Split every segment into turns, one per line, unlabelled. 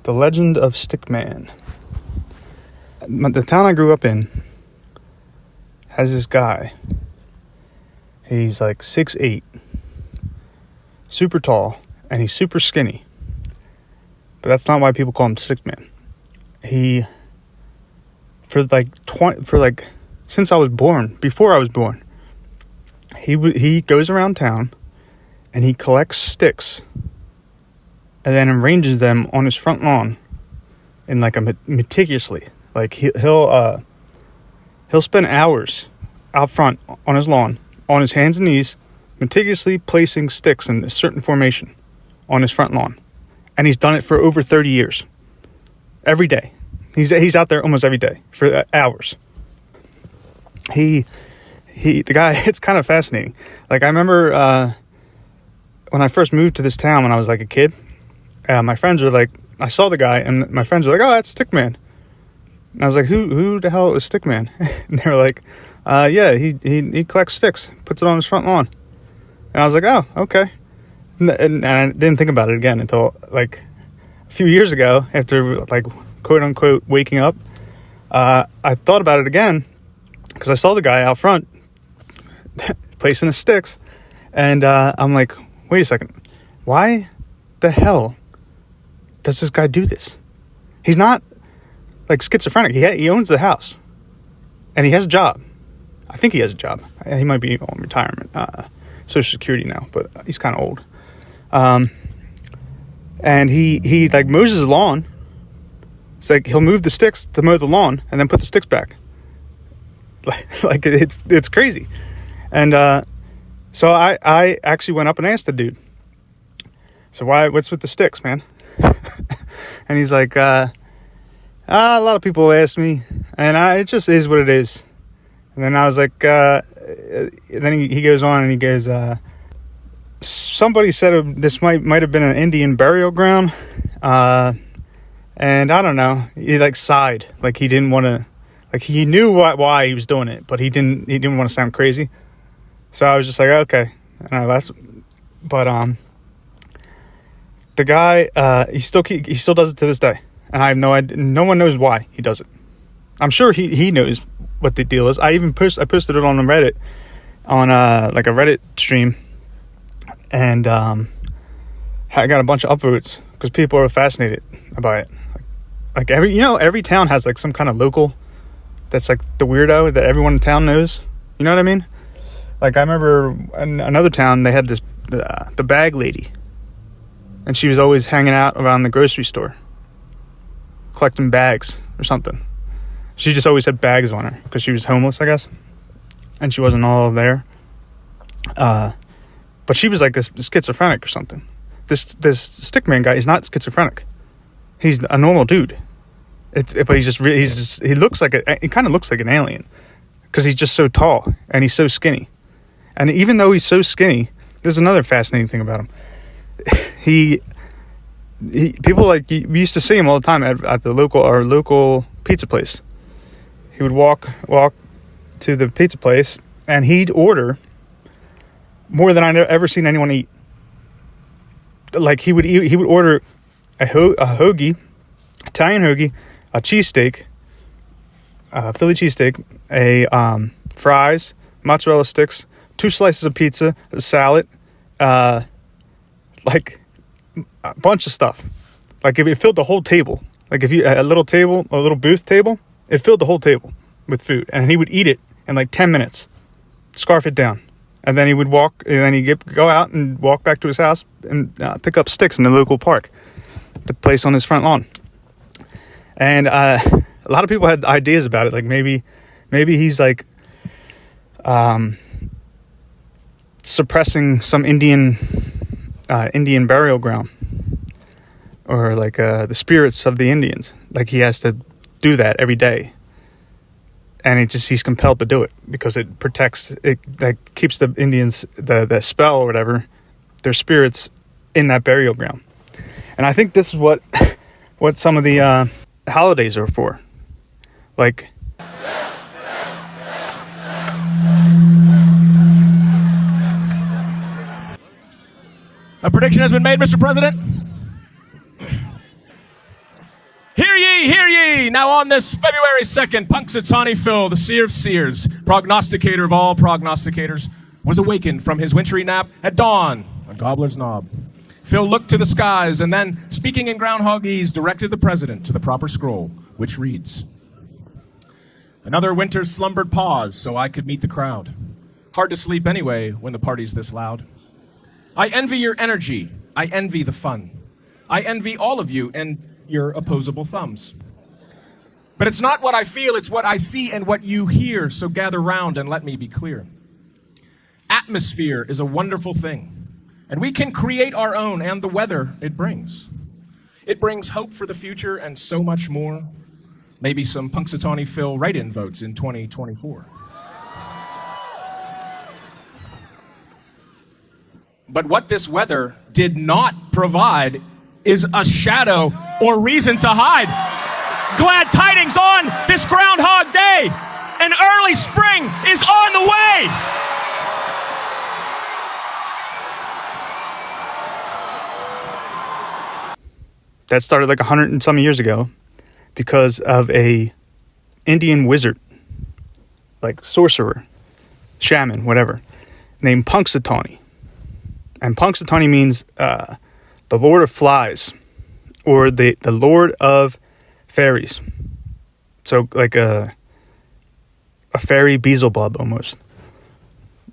The Legend of Stickman. The town I grew up in has this guy. He's like 6'8", super tall, and he's super skinny. But that's not why people call him Stickman. Since I was born, before I was born, he goes around town and he collects sticks and then arranges them on his front lawn in like a meticulously. Like he'll spend hours out front on his lawn, on his hands and knees, meticulously placing sticks in a certain formation on his front lawn. And he's done it for over 30 years. Every day. He's out there almost every day for hours. The guy, it's kind of fascinating. Like I remember when I first moved to this town when I was like a kid, my friends were like, I saw the guy and my friends were like, oh, that's Stickman. And I was like, who the hell is Stickman? And they were like, yeah, he collects sticks, puts it on his front lawn. And I was like, oh, okay. And I didn't think about it again until like a few years ago, after like quote unquote waking up. I thought about it again because I saw the guy out front placing the sticks, and I'm like, wait a second, why the hell does this guy do this? He's not like schizophrenic. He owns the house, and he has a job. I think he has a job. He might be on retirement, Social Security now, but he's kind of old. And he like mows his lawn. It's like he'll move the sticks to mow the lawn and then put the sticks back. Like it's crazy. And so I actually went up and asked the dude, so what's with the sticks, man? And he's like, a lot of people ask me, and it just is what it is. And then I was like, then he goes on and he goes, somebody said this might have been an Indian burial ground, and I don't know. He like sighed, like he didn't want to, like he knew why he was doing it, but he didn't want to sound crazy. So I was just like, okay, and I left. But the guy, he still does it to this day, and I have no idea. No one knows why he does it. I'm sure he knows what the deal is. I posted it on the Reddit, on like a Reddit stream, and I got a bunch of upvotes because people are fascinated by it. Like every town has like some kind of local that's like the weirdo that everyone in town knows. You know what I mean? Like I remember in another town they had the bag lady, and she was always hanging out around the grocery store collecting bags or something. She just always had bags on her because she was homeless, I guess, and she wasn't all there. But she was like a schizophrenic or something. This Stickman guy is not schizophrenic. He's a normal dude. But he looks like he kind of looks like an alien because he's just so tall and he's so skinny. And even though he's so skinny, there's another fascinating thing about him. People like we used to see him all the time at our local pizza place. He would walk to the pizza place and he'd order more than I've ever seen anyone eat. Like he would order a hoagie, Italian hoagie, a cheesesteak, Philly cheesesteak, fries, mozzarella sticks, 2 slices of pizza, a salad, like a bunch of stuff. Like if it filled the whole table, like if you a little booth table, it filled the whole table with food, and he would eat it in like 10 minutes, scarf it down, and then he would walk, and then he'd go out and walk back to his house and pick up sticks in the local park to place on his front lawn. And a lot of people had ideas about it, like maybe he's like suppressing some Indian burial ground, or like the spirits of the Indians. Like he has to do that every day, and he's compelled to do it because it protects it, like keeps the Indians, the spell or whatever, their spirits in that burial ground. And I think this is what some of the holidays are for. Like
a prediction has been made, Mr. President. hear ye! Now on this February 2nd, Punxsutawney Phil, the seer of seers, prognosticator of all prognosticators, was awakened from his wintry nap at dawn on Gobbler's Knob. Phil looked to the skies and then, speaking in groundhogese, directed the president to the proper scroll, which reads, "Another winter slumbered pause so I could meet the crowd. Hard to sleep anyway when the party's this loud. I envy your energy. I envy the fun. I envy all of you and your opposable thumbs. But it's not what I feel, it's what I see and what you hear, so gather round and let me be clear. Atmosphere is a wonderful thing, and we can create our own and the weather it brings. It brings hope for the future and so much more. Maybe some Punxsutawney Phil write-in votes in 2024. But what this weather did not provide is a shadow or reason to hide. Glad tidings on this Groundhog Day. An early spring is on the way.
That started like 100 and some years ago because of a Indian wizard, like sorcerer, shaman, whatever, named Punxsutawney. And Punxsutawney means the Lord of Flies, or the Lord of Fairies. So like a fairy Beelzebub almost.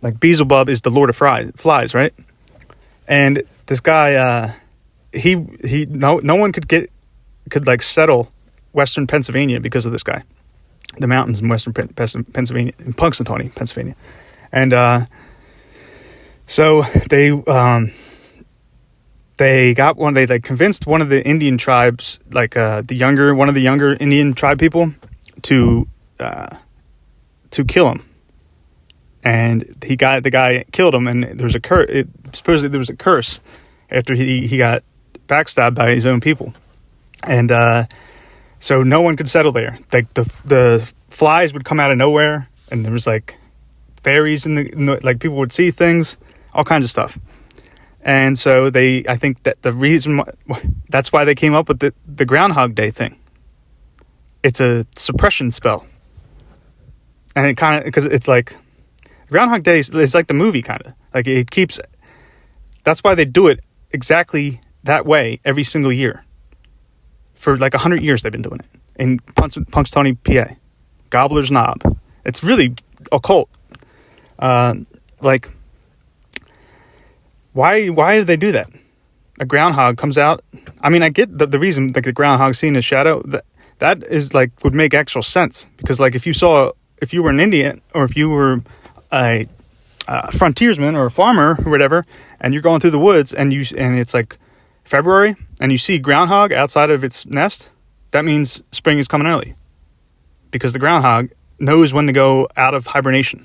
Like Beelzebub is the Lord of Flies, right? And this guy, no one could like settle Western Pennsylvania because of this guy. The mountains in Western Pennsylvania, in Punxsutawney, Pennsylvania, and so they convinced one of the Indian tribes, like one of the younger Indian tribe people, to kill him. And the guy killed him, and there was a curse. Supposedly there was a curse after he got backstabbed by his own people, and so no one could settle there. Like the flies would come out of nowhere, and there was like fairies in the like people would see things, all kinds of stuff. And so I think that the reason that's why they came up with the Groundhog Day thing. It's a suppression spell, and it kind of, because it's like Groundhog Day is like the movie, kind of like it keeps. That's why they do it exactly that way every single year. For like 100 years they've been doing it in Punxsutawney, PA, Gobbler's Knob. It's really occult. Like, why do they do that? A groundhog comes out. I mean, I get the reason, like the groundhog seeing his shadow. That is like would make actual sense, because like if you were an Indian, or if you were a frontiersman or a farmer or whatever, and you're going through the woods and it's like February and you see groundhog outside of its nest, that means spring is coming early, because the groundhog knows when to go out of hibernation.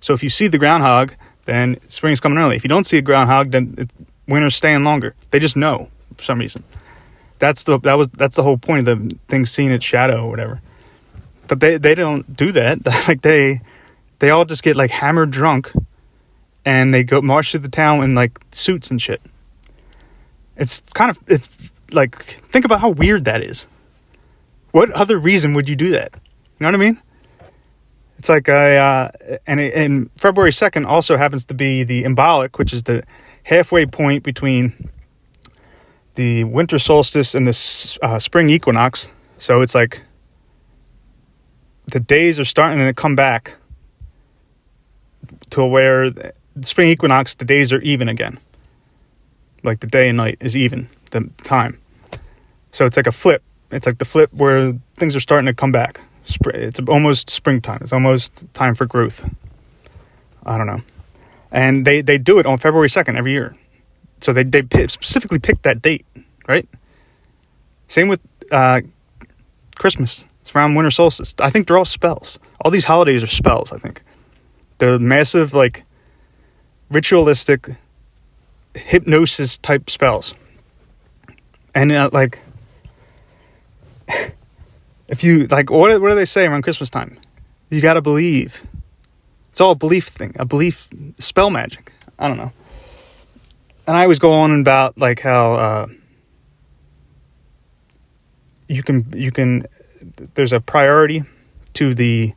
So if you see the groundhog, then spring is coming early. If you don't see a groundhog, then winter's staying longer. They just know for some reason. That's the whole point of the thing, seeing its shadow or whatever. But they don't do that. Like they all just get like hammered drunk, and they go march through the town in like suits and shit. It's like, think about how weird that is. What other reason would you do that? You know what I mean? It's like and February 2nd also happens to be the embolic, which is the halfway point between the winter solstice and the spring equinox. So it's like the days are starting to come back to where the spring equinox, the days are even again. Like the day and night is even, the time. So it's like a flip. It's like the flip where things are starting to come back. It's almost springtime. It's almost time for growth. I don't know. And they do it on February 2nd every year. So they specifically picked that date, right? Same with Christmas. It's around winter solstice. I think they're all spells. All these holidays are spells, I think. They're massive, like, ritualistic, hypnosis type spells. And like, if you like, what do they say around Christmas time? You gotta believe. It's all a belief thing, a belief, spell magic. I don't know. And I always go on about like how you can there's a priority to the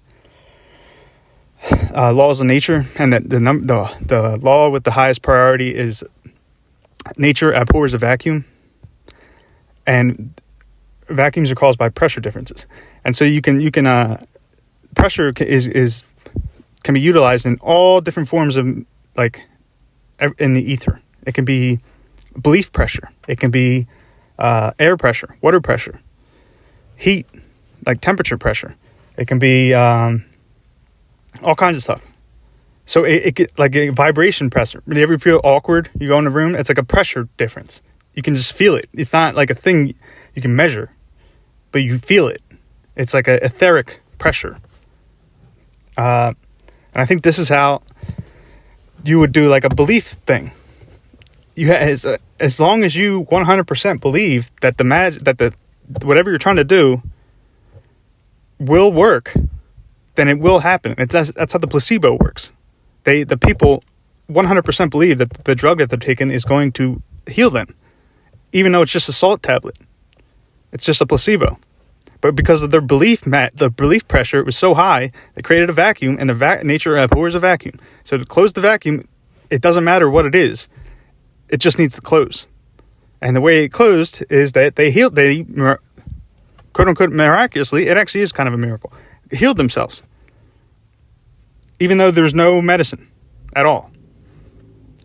laws of nature, and that the law with the highest priority is nature abhors a vacuum, and vacuums are caused by pressure differences. And so you can pressure can be utilized in all different forms of, like, in the ether. It can be belief pressure. It can be air pressure, water pressure, heat, like temperature pressure. It can be all kinds of stuff. So it get like a vibration pressure. When you ever feel awkward, you go in the room, it's like a pressure difference. You can just feel it. It's not like a thing you can measure, but you feel it. It's like a etheric pressure. And I think this is how you would do like a belief thing. As long as you 100% believe that the whatever you're trying to do will work, then it will happen. That's how the placebo works. The people 100% believe that the drug that they're taking is going to heal them, even though it's just a salt tablet. It's just a placebo. But because of their the belief pressure was so high, it created a vacuum, and nature abhors a vacuum. So to close the vacuum, it doesn't matter what it is. It just needs to close. And the way it closed is that they healed, quote unquote, miraculously, it actually is kind of a miracle, healed themselves. Even though there's no medicine at all.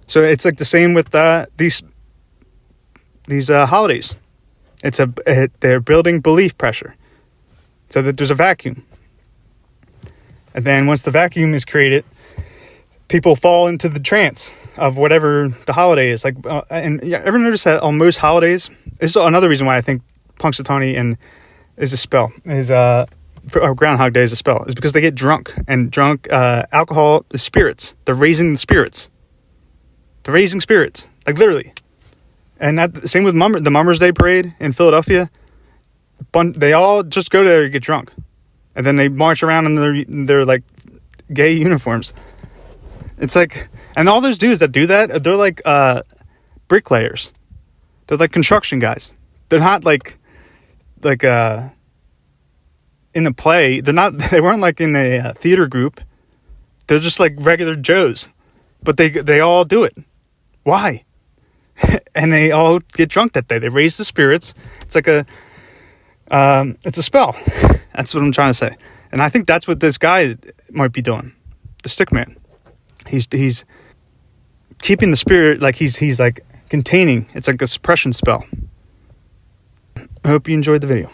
So it's like the same with these holidays. They're building belief pressure so that there's a vacuum. And then once the vacuum is created, people fall into the trance of whatever the holiday is. Like, and ever notice that on most holidays, this is another reason why I think Punxsutawney is a spell, Groundhog Day is a spell, is because they get drunk, and alcohol is spirits. They're raising the spirits. They're raising spirits, like literally. And that same with the Mummers Day Parade in Philadelphia. They all just go there to get drunk, and then they march around in their like gay uniforms. It's like, and all those dudes that do that, they're like bricklayers. They're like construction guys. They're not like in the play. They weren't like in a theater group. They're just like regular Joes, but they all do it. Why? And they all get drunk that day. They raise the spirits. It's like it's a spell. That's what I'm trying to say. And I think that's what this guy might be doing. The Stickman. He's keeping the spirit, like he's like containing. It's like a suppression spell. I hope you enjoyed the video.